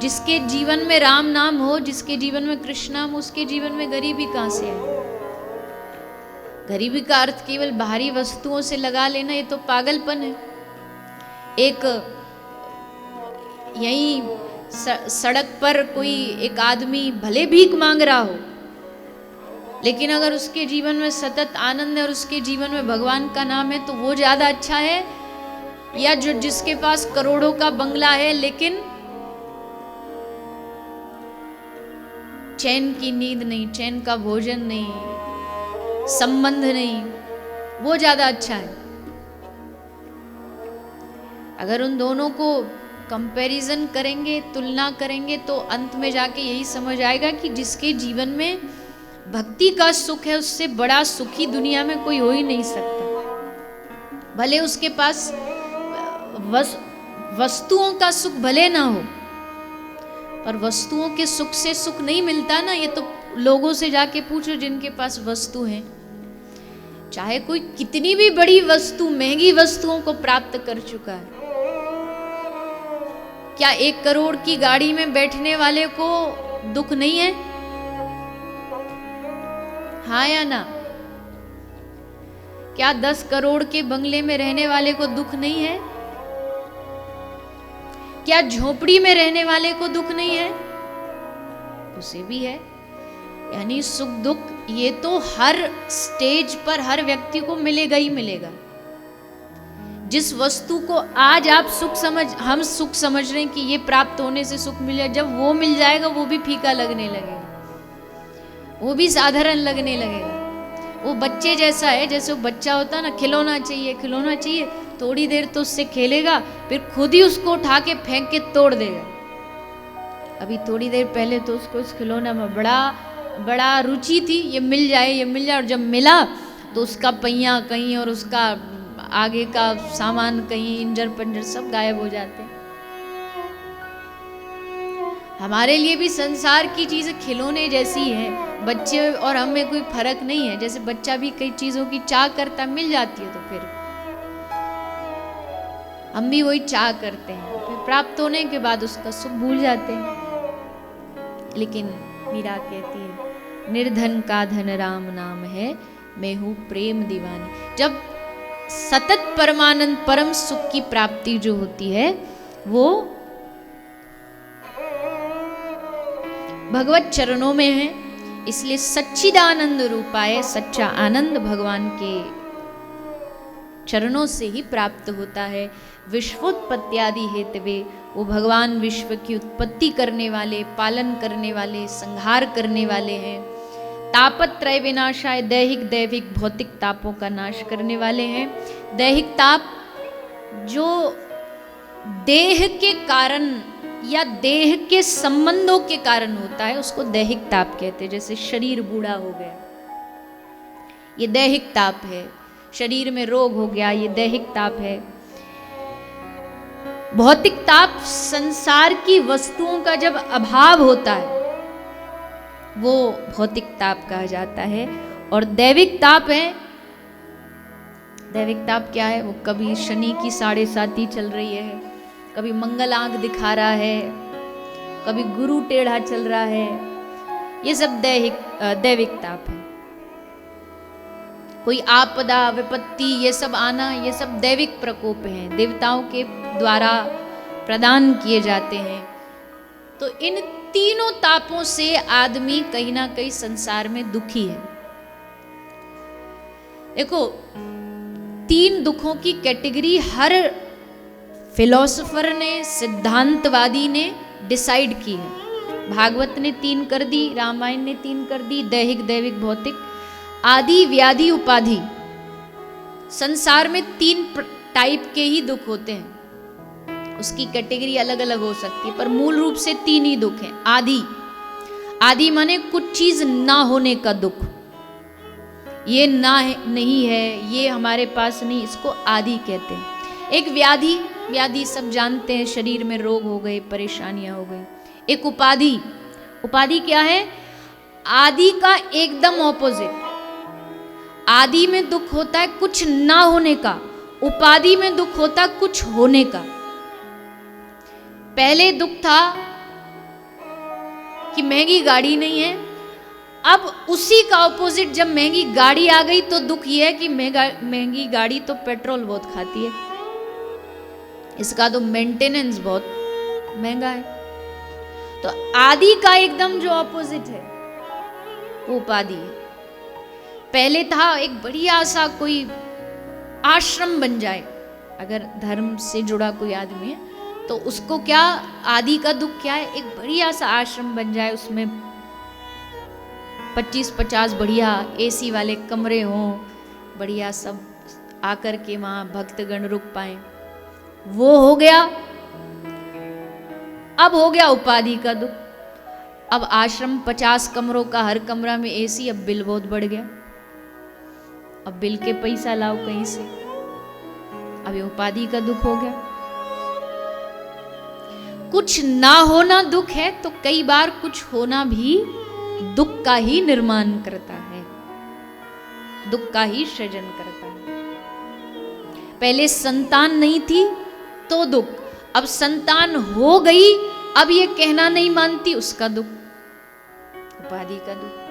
जिसके जीवन में राम नाम हो, जिसके जीवन में कृष्ण नाम, उसके जीवन में गरीबी कहां से आए? गरीबी का अर्थ केवल बाहरी वस्तुओं से लगा लेना, ये तो पागलपन है। एक यही सड़क पर कोई एक आदमी भले भीख मांग रहा हो, लेकिन अगर उसके जीवन में सतत आनंद है और उसके जीवन में भगवान का नाम है, तो वो ज्यादा अच्छा है, या जो जिसके पास करोड़ों का बंगला है लेकिन चैन की नींद नहीं, चैन का भोजन नहीं, संबंध नहीं, वो ज्यादा अच्छा है। अगर उन दोनों को कंपैरिजन करेंगे, तुलना करेंगे, तो अंत में जाके यही समझ आएगा कि जिसके जीवन में भक्ति का सुख है, उससे बड़ा सुखी दुनिया में कोई हो ही नहीं सकता। भले उसके पास वस्तुओं का सुख भले ना हो, पर वस्तुओं के सुख से सुख नहीं मिलता ना। ये तो लोगों से जाके पूछो जिनके पास वस्तु है, चाहे कोई कितनी भी बड़ी वस्तु, महंगी वस्तुओं को प्राप्त कर चुका है, क्या 1 करोड़ की गाड़ी में बैठने वाले को दुख नहीं है? हाँ या ना? क्या 10 करोड़ के बंगले में रहने वाले को दुख नहीं है? क्या झोपड़ी में रहने वाले को दुख नहीं है? उसे भी है। यानी सुख दुख ये तो हर स्टेज पर हर व्यक्ति को मिलेगा ही मिलेगा। जिस वस्तु को आज आप हम सुख समझ रहे हैं कि ये प्राप्त होने से सुख मिल जाए, जब वो मिल जाएगा वो भी फीका लगने लगेगा, वो भी साधारण लगने लगेगा। वो बच्चे जैसा है, जैसे वो बच्चा होता है ना, खिलौना चाहिए खिलौना चाहिए, थोड़ी देर तो उससे खेलेगा, फिर खुद ही उसको उठा के फेंक के तोड़ देगा। अभी थोड़ी देर पहले तो उसको इस खिलौना में बड़ा रुचि थी, ये मिल जाए, और जब मिला तो उसका पहिया कहीं और उसका आगे का सामान कहीं, इंजर पंजर सब गायब हो जाते हैं। हमारे लिए भी संसार की चीजें खिलौने जैसी है, बच्चे और हम में कोई फर्क नहीं है। जैसे बच्चा भी कई चीजों की चाह करता, मिल जाती है तो फिर हम भी वही चाह करते हैं, फिर प्राप्त होने के बाद उसका सुख भूल जाते हैं। लेकिन मीरा कहती है, निर्धन का धन राम नाम है, मैं हूं प्रेम दीवानी। जब सतत परमानंद परम सुख की प्राप्ति जो होती है, वो भगवत चरणों में है। इसलिए सच्चिदानंद रूपाय, सच्चा आनंद भगवान के चरणों से ही प्राप्त होता है। विश्वोत्पत्त्यादि हेतवे, वो भगवान विश्व की उत्पत्ति करने वाले, पालन करने वाले, संहार करने वाले हैं। तापत्रय विनाशाय, दैहिक दैविक भौतिक तापों का नाश करने वाले हैं। दैहिक ताप जो देह के कारण या देह के संबंधों के कारण होता है, उसको दैहिक ताप कहते हैं। जैसे शरीर बूढ़ा हो गया, ये दैहिक ताप है। शरीर में रोग हो गया, ये दैहिक ताप है। भौतिक ताप संसार की वस्तुओं का जब अभाव होता है, वो भौतिक ताप कहा जाता है। और दैविक ताप है, दैविक ताप क्या है? वो कभी शनि की 7.5 चल रही है, कभी मंगल आंख दिखा रहा है, कभी गुरु टेढ़ा चल रहा है, ये सब दैविक ताप है। कोई आपदा विपत्ति ये सब आना, ये सब दैविक प्रकोप हैं, देवताओं के द्वारा प्रदान किए जाते हैं। तो इन तीनों तापों से आदमी कहीं ना कहीं संसार में दुखी है। देखो, 3 दुखों की कैटेगरी हर फिलोसोफर ने, सिद्धांतवादी ने डिसाइड की है। भागवत ने 3 कर दी, रामायण ने 3 कर दी, दैहिक दैविक भौतिक, आदि व्याधि उपाधि। संसार में 3 टाइप के ही दुख होते हैं, उसकी कैटेगरी अलग अलग हो सकती है, पर मूल रूप से 3 ही दुख हैं। आदि माने कुछ चीज ना होने का दुख, ये ना है, नहीं है, ये हमारे पास नहीं, इसको आदि कहते हैं। एक व्याधि सब जानते हैं, शरीर में रोग हो गए, परेशानियां हो गई। एक उपाधि क्या है? आदि का एकदम ऑपोजिट। आदि में दुख होता है कुछ ना होने का, उपाधि में दुख होता है कुछ होने का। पहले दुख था कि महंगी गाड़ी नहीं है। अब उसी का ऑपोजिट, जब महंगी गाड़ी आ गई तो दुख ये है कि महंगी गाड़ी तो पेट्रोल बहुत खाती है, इसका तो मेंटेनेंस बहुत महंगा है। तो आदि का एकदम जो ऑपोजिट है वो उपाधि है। पहले था एक बढ़िया सा कोई आश्रम बन जाए, अगर धर्म से जुड़ा कोई आदमी है तो उसको क्या, आदि का दुख क्या है, एक बढ़िया सा आश्रम बन जाए, उसमें 25-50 बढ़िया एसी वाले कमरे हों, बढ़िया सब आकर के वहां भक्तगण रुक पाए, वो हो गया। अब हो गया उपाधि का दुख। अब आश्रम 50 कमरों का, हर कमरा में एसी, अब बिल बहुत बढ़ गया, अब बिल के पैसा लाओ कहीं से, अब ये उपाधि का दुख हो गया। कुछ ना होना दुख है तो कई बार कुछ होना भी दुख का ही निर्माण करता है, दुख का ही सृजन करता है। पहले संतान नहीं थी तो दुख, अब संतान हो गई, अब ये कहना नहीं मानती, उसका दुख, उपाधि का दुख।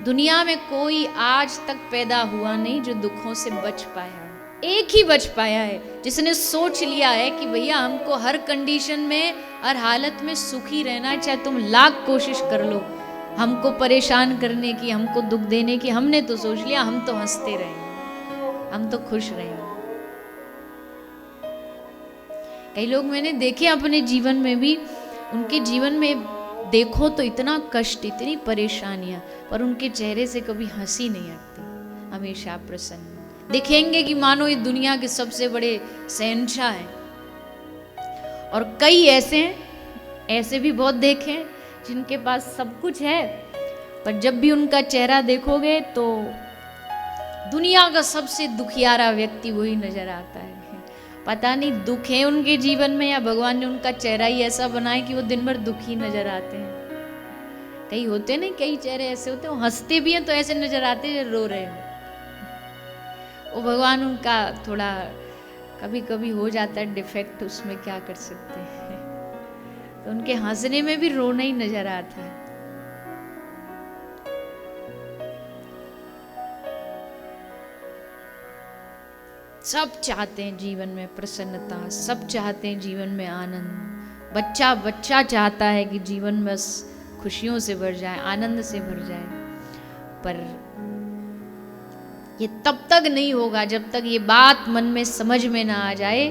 दुनिया में कोई आज तक पैदा हुआ नहीं जो दुखों से बच पाया। एक ही बच पाया है जिसने सोच लिया है कि भैया हमको हर कंडीशन में, हर हालत में सुखी रहना है, चाहे तुम लाख कोशिश कर लो हमको परेशान करने की, हमको दुख देने की। हमने तो सोच लिया हम तो हंसते रहे, हम तो खुश रहे। कई लोग मैंने देखे अपने जीवन में भी, उनके जीवन में देखो तो इतना कष्ट, इतनी परेशानियां, पर उनके चेहरे से कभी हंसी नहीं आती, हमेशा प्रसन्न दिखेंगे कि मानो ये दुनिया के सबसे बड़े शहंशाह हैं। और कई ऐसे हैं, ऐसे भी बहुत देखे हैं जिनके पास सब कुछ है, पर जब भी उनका चेहरा देखोगे तो दुनिया का सबसे दुखियारा व्यक्ति वही नजर आता है। पता नहीं दुख है उनके जीवन में या भगवान ने उनका चेहरा ही ऐसा बनाया कि वो दिन भर दुखी नजर आते हैं। कई होते नहीं, कई चेहरे ऐसे होते हैं वो हंसते भी हैं तो ऐसे नजर आते हैं रो रहे हो। वो भगवान उनका थोड़ा कभी कभी हो जाता है डिफेक्ट, उसमें क्या कर सकते हैं। तो उनके हंसने में भी रोना ही नजर आता है। सब चाहते हैं जीवन में प्रसन्नता, सब चाहते हैं जीवन में आनंद। बच्चा चाहता है कि जीवन बस खुशियों से भर जाए, आनंद से भर जाए, पर ये तब तक नहीं होगा जब तक ये बात मन में समझ में ना आ जाए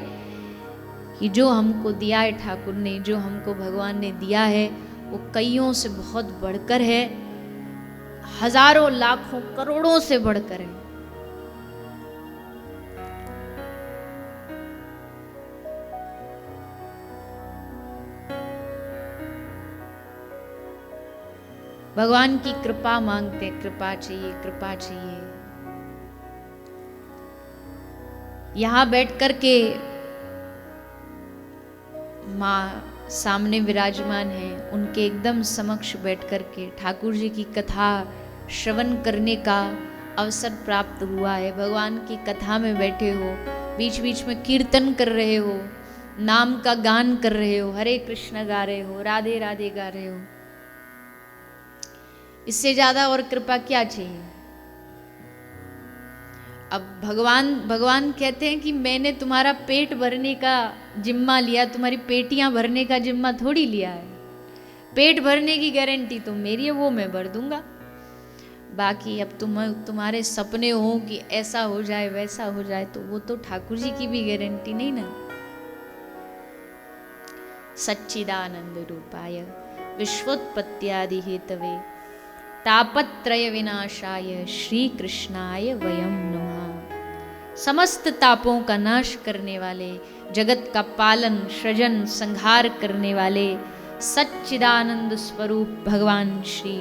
कि जो हमको दिया है ठाकुर ने, जो हमको भगवान ने दिया है, वो कईयों से बहुत बढ़कर है, हजारों लाखों करोड़ों से बढ़कर है। भगवान की कृपा मांगते, कृपा चाहिए, कृपा चाहिए। यहां बैठ कर के माँ सामने विराजमान है, उनके एकदम समक्ष बैठ कर के ठाकुर जी की कथा श्रवण करने का अवसर प्राप्त हुआ है। भगवान की कथा में बैठे हो, बीच बीच में कीर्तन कर रहे हो, नाम का गान कर रहे हो, हरे कृष्ण गा रहे हो, राधे राधे गा रहे हो, इससे ज्यादा और कृपा क्या चाहिए। अब भगवान कहते हैं कि मैंने तुम्हारा पेट भरने का जिम्मा लिया, तुम्हारी पेटियां भरने का जिम्मा थोड़ी लिया है। पेट भरने की गारंटी तो मेरी है, वो मैं भर दूंगा। बाकी अब तुम्हारे सपने हो कि ऐसा हो जाए वैसा हो जाए, तो वो तो ठाकुर जी की भी गारंटी नहीं ना। सच्चिदानंद रूपाय विश्वोत्पत्त्यादि हेतवे तापत्रय विनाशाय श्री कृष्णाय वयम नमः। समस्त तापों का नाश करने वाले, जगत का पालन सृजन संहार करने वाले सच्चिदानंद स्वरूप भगवान श्री